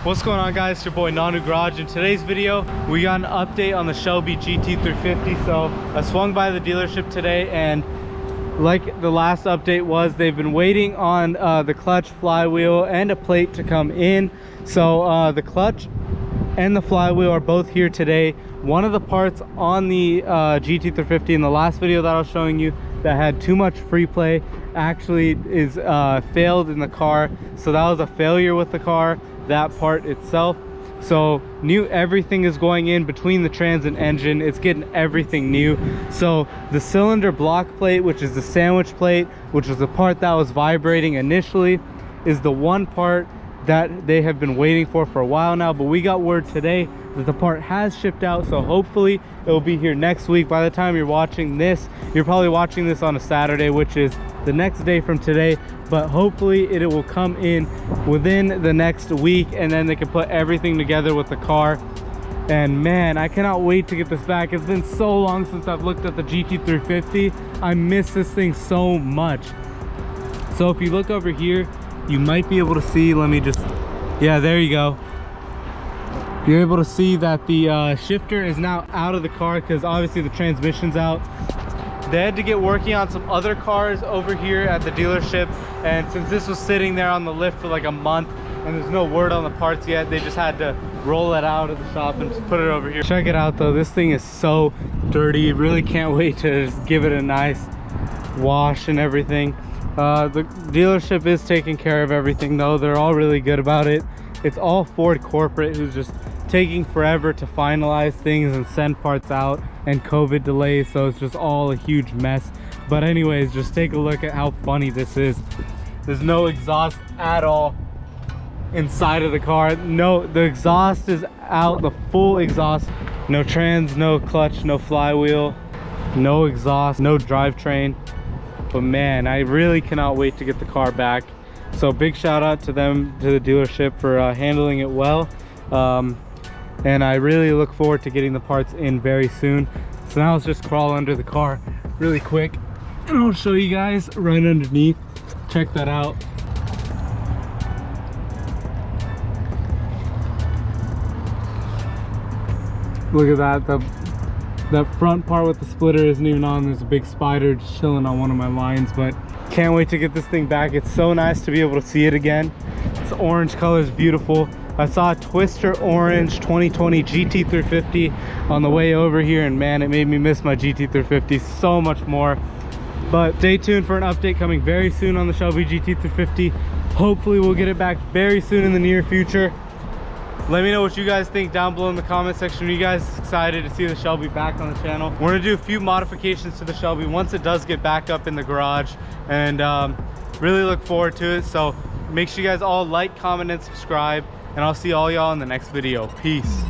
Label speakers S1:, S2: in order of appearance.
S1: What's going on, guys? It's your boy Nanu Garage. In today's video we got an update on the Shelby Gt350. So I swung by the dealership today, and like the last update was, they've been waiting on the clutch, flywheel, and a plate to come in. So the clutch and the flywheel are both here today. One of the parts on the Gt350 in the last video that I was showing you that had too much free play actually is failed in the car. So that was a failure with the car, that part itself. So new everything is going in between the trans and engine. It's getting everything new. So the cylinder block plate, which is the sandwich plate, which was the part that was vibrating initially, is the one part that they have been waiting for a while now. But we got word today that the part has shipped out, so hopefully it will be here next week. By the time you're watching this, you're probably watching this on a Saturday, which is the next day from today, but hopefully it will come in within the next week, and then they can put everything together with the car. And man, I cannot wait to get this back. It's been so long since I've looked at the Gt350. I miss this thing so much. So if you look over here, you might be able to see, let me just, yeah, there you go. You're able to see that the shifter is now out of the car because obviously the transmission's out. They had to get working on some other cars over here at the dealership, and since this was sitting there on the lift for like a month and there's no word on the parts yet, they just had to roll it out of the shop and just put it over here. Check it out though, this thing is so dirty. Really can't wait to just give it a nice wash and everything. The dealership is taking care of everything though. They're all really good about it. It's all Ford corporate who's just taking forever to finalize things and send parts out, and COVID delays, so it's just all a huge mess. But anyways, just take a look at how funny this is. There's no exhaust at all inside of the car. No, the exhaust is out, the full exhaust. No trans, no clutch, no flywheel, no exhaust, no drivetrain. But man, I really cannot wait to get the car back. So big shout out to them, to the dealership, for handling it well. And I really look forward to getting the parts in very soon. So now let's just crawl under the car really quick, and I'll show you guys right underneath. Check that out. Look at that. That front part with the splitter isn't even on. There's a big spider just chilling on one of my lines, but can't wait to get this thing back. It's so nice to be able to see it again. This orange color is beautiful. I saw a Twister Orange 2020 Gt350 on the way over here, and man, it made me miss my Gt350 so much more. But stay tuned for an update coming very soon on the Shelby Gt350. Hopefully we'll get it back very soon in the near future. Let me know what you guys think down below in the comment section. Are you guys excited to see the Shelby back on the channel? We're gonna do a few modifications to the Shelby once it does get back up in the garage, and really look forward to it. So make sure you guys all like, comment, and subscribe, and I'll see all y'all in the next video. Peace.